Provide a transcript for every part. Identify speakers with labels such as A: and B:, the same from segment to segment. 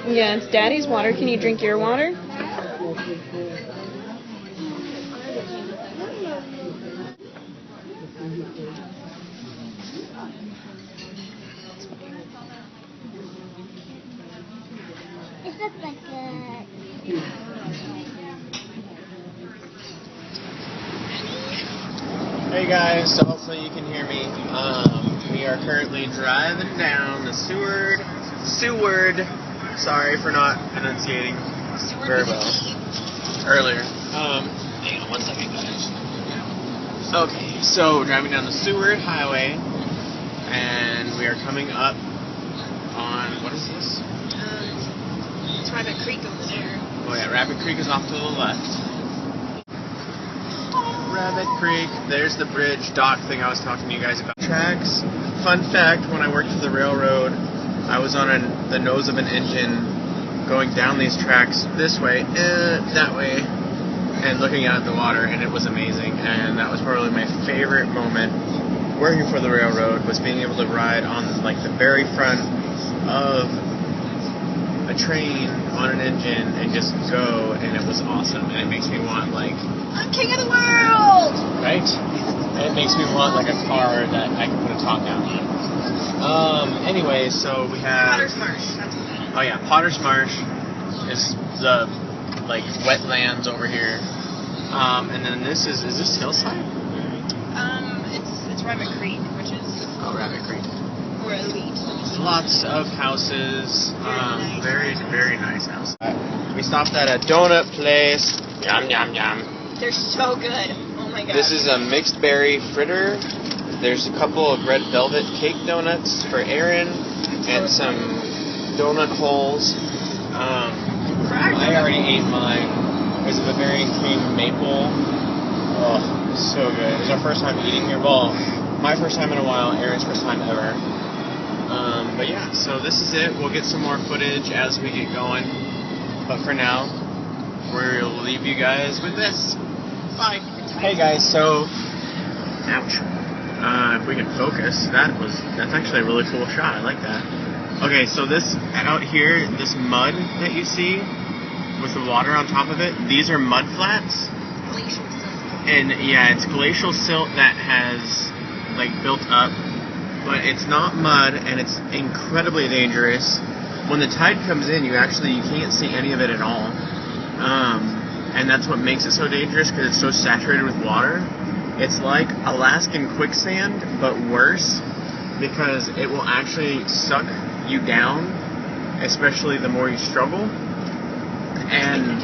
A: Yeah, it's Daddy's water. Can you drink your water?
B: It looks like a...
C: Hey guys, so hopefully you can hear me. We are currently driving down the Seward. Sorry for not enunciating very well earlier. Hang on 1 second, guys. Okay, so driving down the Seward Highway, and we are coming up on, what is this?
A: It's Rabbit Creek over there.
C: Oh yeah, Rabbit Creek is off to the left. Rabbit Creek, there's the bridge dock thing I was talking to you guys about. Tracks. Fun fact, when I worked for the railroad, I was on the nose of an engine going down these tracks this way, that way, and looking out at the water, and it was amazing. And that was probably my favorite moment working for the railroad, was being able to ride on like the very front of a train on an engine and just go, and it was awesome. And it makes me want, like,
A: I'm king of the world!
C: Right? And it makes me want like a car that I can put a top down on. Anyway, so we have
A: Potter's Marsh. That's what that is.
C: Oh yeah, Potter's Marsh is the like wetlands over here. And then this is this Hillside?
A: It's Rabbit Creek, which is
C: Rabbit Creek.
A: where elite.
C: Lots of houses. Very, very nice house. We stopped at a donut place. Yum yum yum.
A: They're so good. Oh my god.
C: This is a mixed berry fritter. There's a couple of red velvet cake donuts for Aaron, and some donut holes. I already ate mine. There's a Bavarian cream maple. Oh, so good. It was our first time eating here. Well, my first time in a while, Aaron's first time ever. But yeah, so this is it. We'll get some more footage as we get going. But for now, we'll leave you guys with this. Bye. Hey guys, so ouch. If we can focus, that's actually a really cool shot. I like that. Okay, so this out here, this mud that you see with the water on top of it, these are mud flats.
A: Glacial silt.
C: And yeah, it's glacial silt that has like built up, but it's not mud, and it's incredibly dangerous. When the tide comes in, you can't see any of it at all. And that's what makes it so dangerous, because it's so saturated with water. It's like Alaskan quicksand, but worse, because it will actually suck you down, especially the more you struggle. And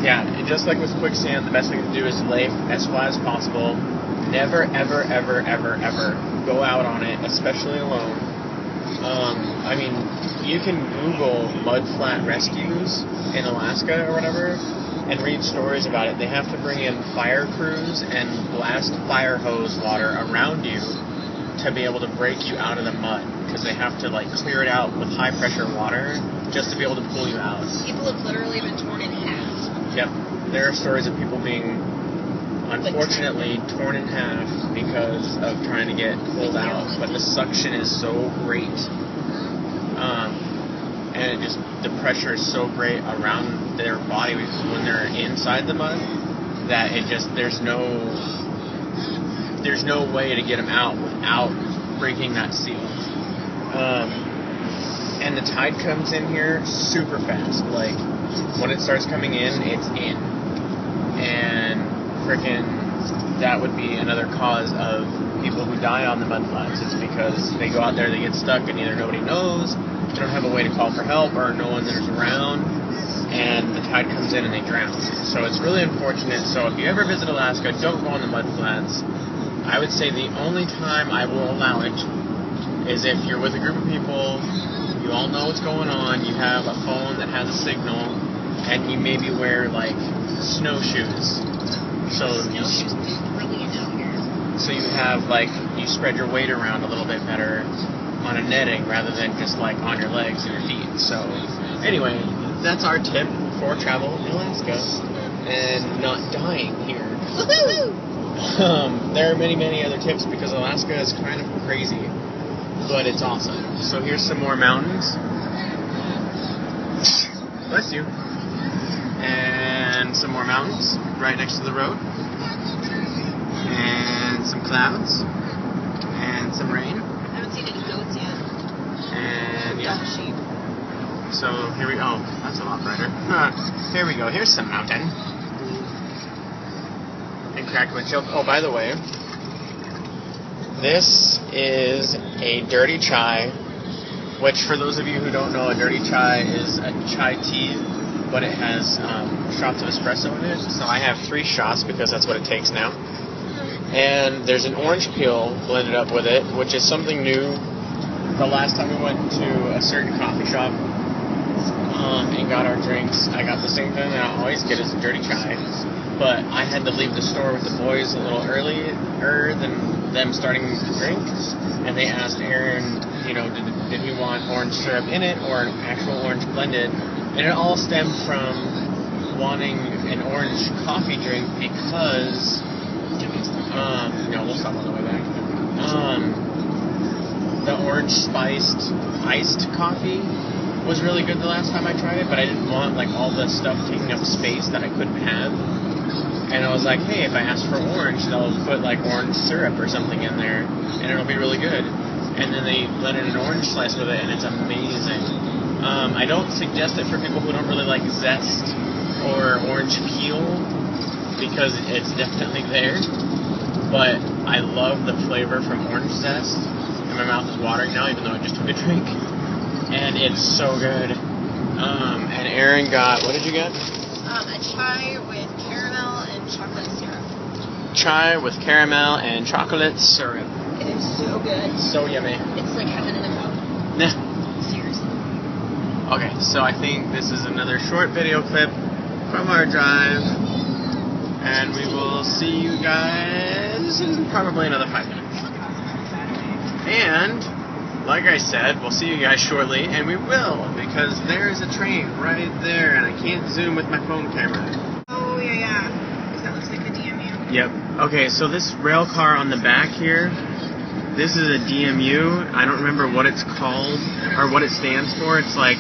C: yeah, and just like with quicksand, the best thing to do is lay as flat as possible. Never, ever, ever, ever, ever go out on it, especially alone. I mean, you can Google mud flat rescues in Alaska or whatever, and read stories about it. They have to bring in fire crews and blast fire hose water around you to be able to break you out of the mud, because they have to like clear it out with high pressure water just to be able to pull you out.
A: People have literally been torn in half.
C: Yep. There are stories of people being unfortunately torn in half because of trying to get pulled out, but the suction is so great. And the pressure is so great around their body when they're inside the mud that there's no way to get them out without breaking that seal. And the tide comes in here super fast. Like, when it starts coming in, it's in. And frickin' that would be another cause of people who die on the mudflats. It's because they go out there, they get stuck, and either nobody knows, they don't have a way to call for help, or no one there's around, and the tide comes in and they drown. So it's really unfortunate. So if you ever visit Alaska, don't go on the mudflats. I would say the only time I will allow it is if you're with a group of people, you all know what's going on, you have a phone that has a signal, and you maybe wear, like, snowshoes. So you have, like, you spread your weight around a little bit better on a netting rather than just, like, on your legs and your feet. So anyway, that's our tip for travel in Alaska and not dying here.
A: Woohoo!
C: There are many, many other tips because Alaska is kind of crazy, but it's awesome. So here's some more mountains. Bless you. And some more mountains right next to the road. And some clouds. And some rain.
A: I haven't seen any goats yet.
C: And yeah.
A: Dumb sheep.
C: So here we go. Oh, that's a lot brighter. Here we go. Here's some mountain. And cracked windshield. Oh, by the way, this is a dirty chai, which for those of you who don't know, a dirty chai is a chai tea, but it has shots of espresso in it. So I have 3 shots because that's what it takes now. And there's an orange peel blended up with it, which is something new. The last time we went to a certain coffee shop and got our drinks, I got the same thing that I always get is a dirty chai. But I had to leave the store with the boys a little earlier than them starting to drink. And they asked Aaron, did we want orange syrup in it or an actual orange blended? And it all stemmed from wanting an orange coffee drink because... no, we'll stop on the way back. The orange spiced iced coffee was really good the last time I tried it, but I didn't want all the stuff taking up space that I couldn't have. And I was like, hey, if I ask for orange, they'll put orange syrup or something in there, and it'll be really good. And then they blended an orange slice with it, and it's amazing. I don't suggest it for people who don't really like zest or orange peel, because it's definitely there. But I love the flavor from orange zest, and my mouth is watering now, even though I just took a drink. And it's so good. And Aaron got, what did you get?
A: A chai with caramel and chocolate syrup.
C: Chai with caramel and chocolate syrup.
A: It is so good.
C: So yummy.
A: It's like heaven in a cup.
C: Nah.
A: Seriously.
C: Okay, so I think this is another short video clip from our drive. And we will see you guys in probably another 5 minutes. And, like I said, we'll see you guys shortly, and we will, because there's a train right there, and I can't zoom with my phone camera.
A: Oh, yeah. Because that looks like the DMU.
C: Yep. Okay, so this rail car on the back here, this is a DMU. I don't remember what it's called, or what it stands for. It's like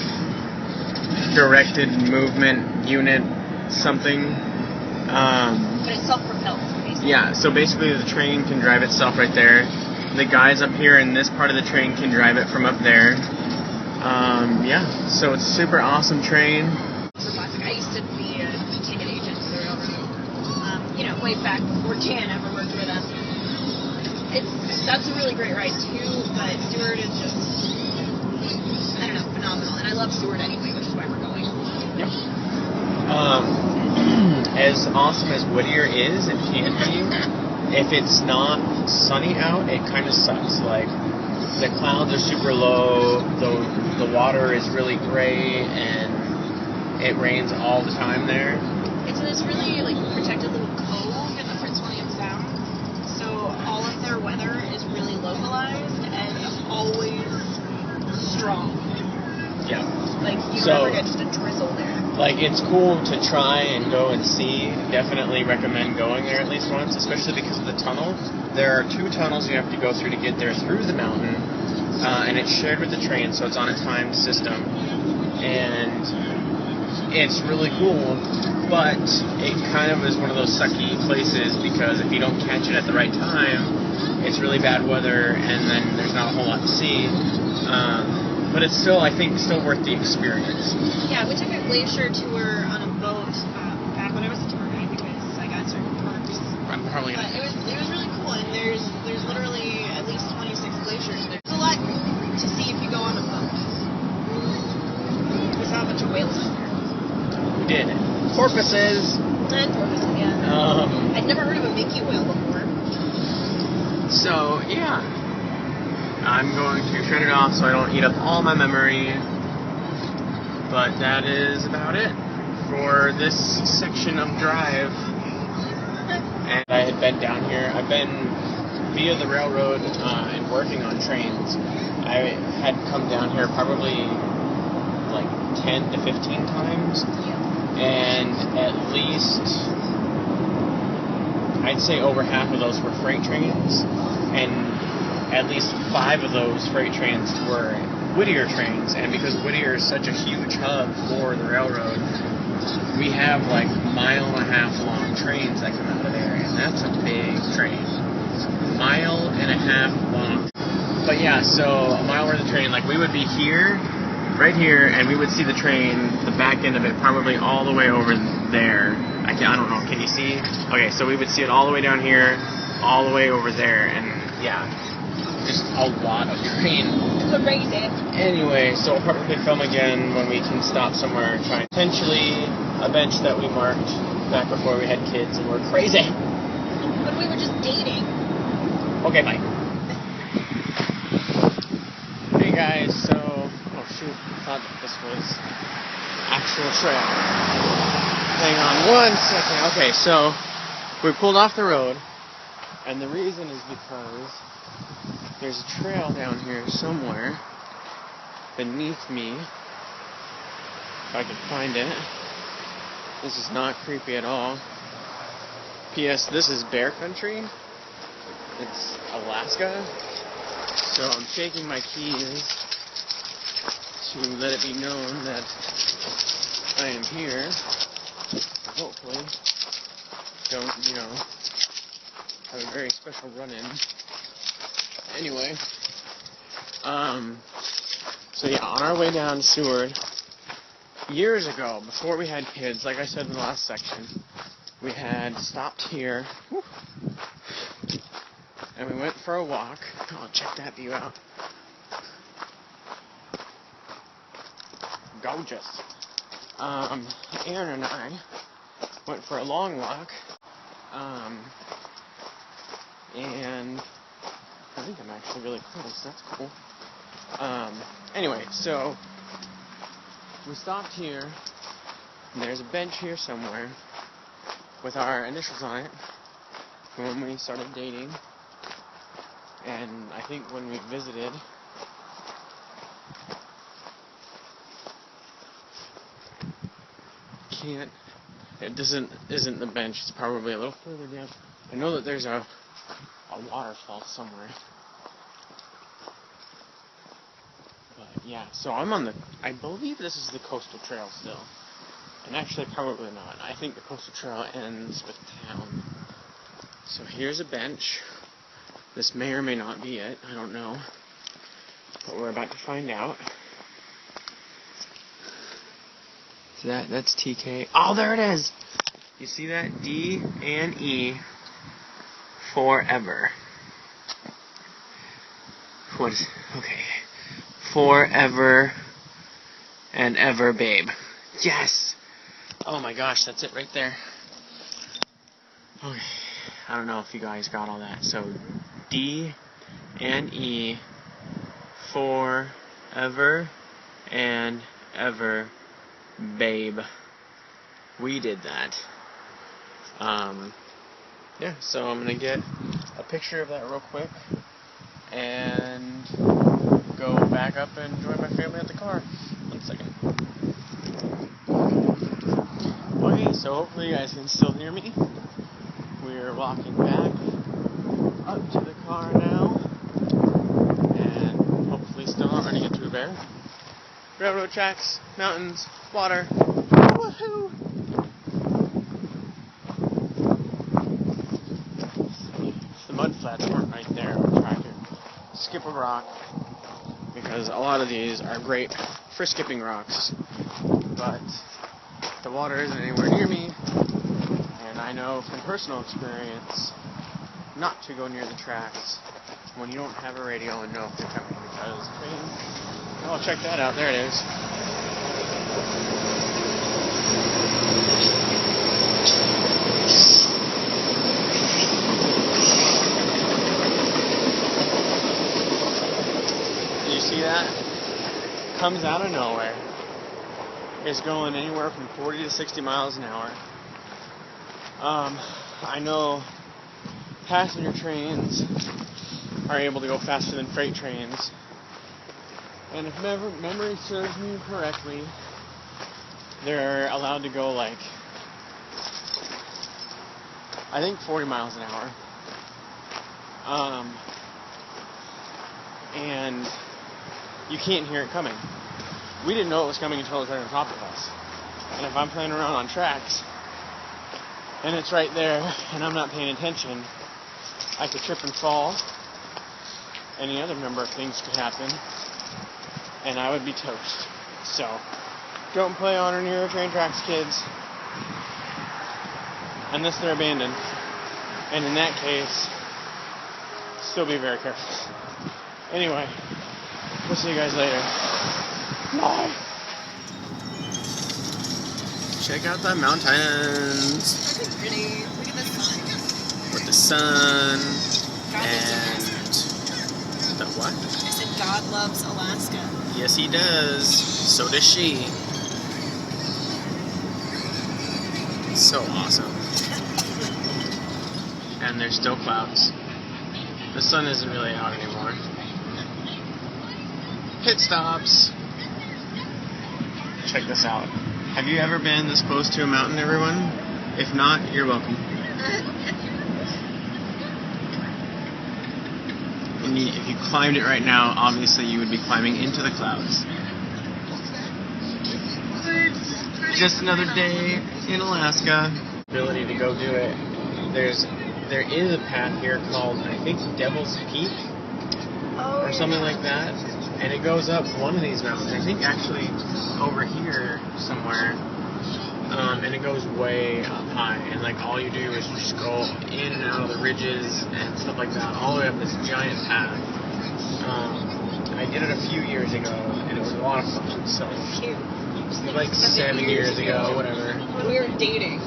C: Directed Movement Unit something.
A: But it's self-propelled, basically.
C: Yeah, so basically the train can drive itself right there. The guys up here in this part of the train can drive it from up there. Yeah, so it's a super awesome train.
A: I used to be a ticket agent for the railroad. Way back before Dan ever worked with us. That's a really great ride too, but Seward is just, I don't know, phenomenal. And I love Seward anyway, which is why we're going.
C: Yep. As awesome as Whittier is, it can be. If it's not sunny out, it kind of sucks. The clouds are super low, the water is really gray, and it rains all the time there.
A: It's this really protected little cove in the Prince William Sound, so all of their weather is really localized and always strong.
C: Yeah.
A: You never get just a drizzle there.
C: It's cool to try and go and see. Definitely recommend going there at least once, especially because of the tunnel. There are 2 tunnels you have to go through to get there through the mountain, and it's shared with the train, so it's on a timed system. And it's really cool, but it kind of is one of those sucky places because if you don't catch it at the right time, it's really bad weather, and then there's not a whole lot to see. But it's still, I think, worth the experience.
A: Yeah, we took a glacier tour on a boat back when I was a tour guide because I got certain perks.
C: I'm probably gonna.
A: But it was really cool, and there's literally at least 26 glaciers. There's a lot to see if you go on a boat. We saw a bunch of whales out there.
C: We did. Porpoises.
A: And porpoises, yeah. I'd never heard of a Mickey whale before.
C: So, yeah. I'm going to shut it off so I don't eat up all my memory. But that is about it for this section of drive. And I had been down here. I've been via the railroad and working on trains. I had come down here probably 10 to 15 times. And at least, I'd say over half of those were freight trains, and at least 5 of those freight trains were Whittier trains. And because Whittier is such a huge hub for the railroad, we have like 1.5 mile long trains that come out of there, and that's a big train. 1.5 miles long. But yeah, so a mile worth of train, like we would be here, right here, and we would see the train, the back end of it, probably all the way over there. I don't know, can you see? Okay, so we would see it all the way down here, all the way over there, and yeah, just a lot of train.
A: Crazy.
C: Anyway, so we'll probably film again when we can stop somewhere and try potentially a bench that we marked back before we had kids and we're crazy.
A: When we were just dating.
C: Okay, bye. Hey guys, so, oh shoot, I thought that this was actual trail. Hang on one second. Okay, so we pulled off the road, and the reason is because there's a trail down here somewhere beneath me. If I can find it. This is not creepy at all. P.S. This is bear country. It's Alaska. So I'm shaking my keys to let it be known that I am here. Hopefully don't, have a very special run-in. Anyway, so yeah, on our way down to Seward, years ago, before we had kids, like I said in the last section, we had stopped here, and we went for a walk. Oh, check that view out. Gorgeous. Aaron and I went for a long walk, and I think I'm actually really close. That's cool. Anyway, so we stopped here, and there's a bench here somewhere with our initials on it when we started dating, and I think when we visited, isn't the bench. It's probably a little further down. I know that there's a waterfall somewhere. But yeah, so I believe this is the coastal trail still. And actually probably not. I think the coastal trail ends with town. So here's a bench. This may or may not be it. I don't know. But we're about to find out. So that's TK. Oh, there it is! You see that? D and E. Forever. What is... Okay. Forever and ever, babe. Yes! Oh my gosh, that's it right there. Okay. I don't know if you guys got all that. So, D and E. Forever and ever, babe. We did that. Yeah, so I'm gonna get a picture of that real quick and go back up and join my family at the car. 1 second. Okay, so hopefully you guys can still hear me. We're walking back up to the car now, and hopefully still not running into a bear. Railroad tracks, mountains, water. Woohoo! If the mud flats weren't right there, I would try to skip a rock, because a lot of these are great for skipping rocks, but the water isn't anywhere near me, and I know from personal experience not to go near the tracks when you don't have a radio and know if they're coming, because oh, check that out, there it is. Did you see that? Comes out of nowhere. Is going anywhere from 40 to 60 miles an hour. I know passenger trains are able to go faster than freight trains. And if memory serves me correctly, they're allowed to go like I think 40 miles an hour. And you can't hear it coming. We didn't know it was coming until it was right on top of us. And if I'm playing around on tracks, and it's right there, and I'm not paying attention, I could trip and fall. Any other number of things could happen, and I would be toast. So, don't play on or near train tracks, kids. Unless they're abandoned. And in that case, still be very careful. Anyway, we'll see you guys later. Bye. Check out the mountains.
A: Look at pretty. Look at the sun.
C: With the sun
A: God
C: and the what?
A: I said God loves Alaska.
C: Yes, he does. So does she. So awesome. And there's still clouds. The sun isn't really out anymore. Pit stops. Check this out. Have you ever been this close to a mountain, everyone? If not, you're welcome. And if you climbed it right now, obviously you would be climbing into the clouds. Just another day in Alaska. Ability to go do it. There is a path here called, I think, Devil's Peak, or something like that, and it goes up one of these mountains. I think actually over here somewhere, and it goes way up high, and like all you do is just go in and out of the ridges and stuff like that, all the way up this giant path. I did it a few years ago, and it was a lot of fun. So like 7 years ago, whatever.
A: When we were dating.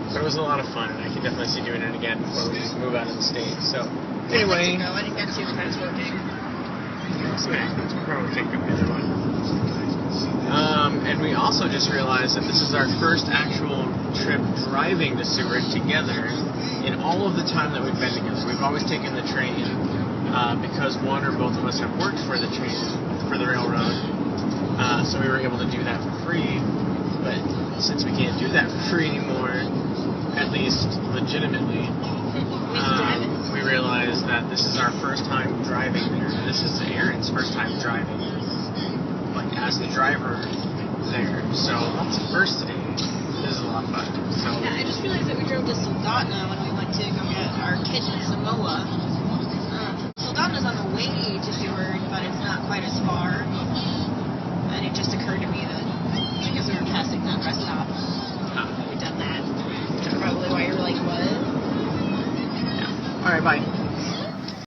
C: But it was a lot of fun, and I can definitely see doing it again before we just move out of the state. So, anyway.
A: I didn't get to because I was working.
C: Okay, let's probably take the other one. And we also just realized that this is our first actual trip driving to Seward together in all of the time that we've been together. We've always taken the train because one or both of us have worked for the train, for the railroad. So we were able to do that for free. But since we can't do that for free anymore, at least legitimately, we realized that this is our first time driving there. This is Aaron's first time driving, like as the driver there. So lots of firsts today. This is a lot of fun. So
A: yeah, I just realized that we drove to Soldotna when we went to go get our kitten Samoa. Soldotna's on the way to Seward, but it's not quite as far.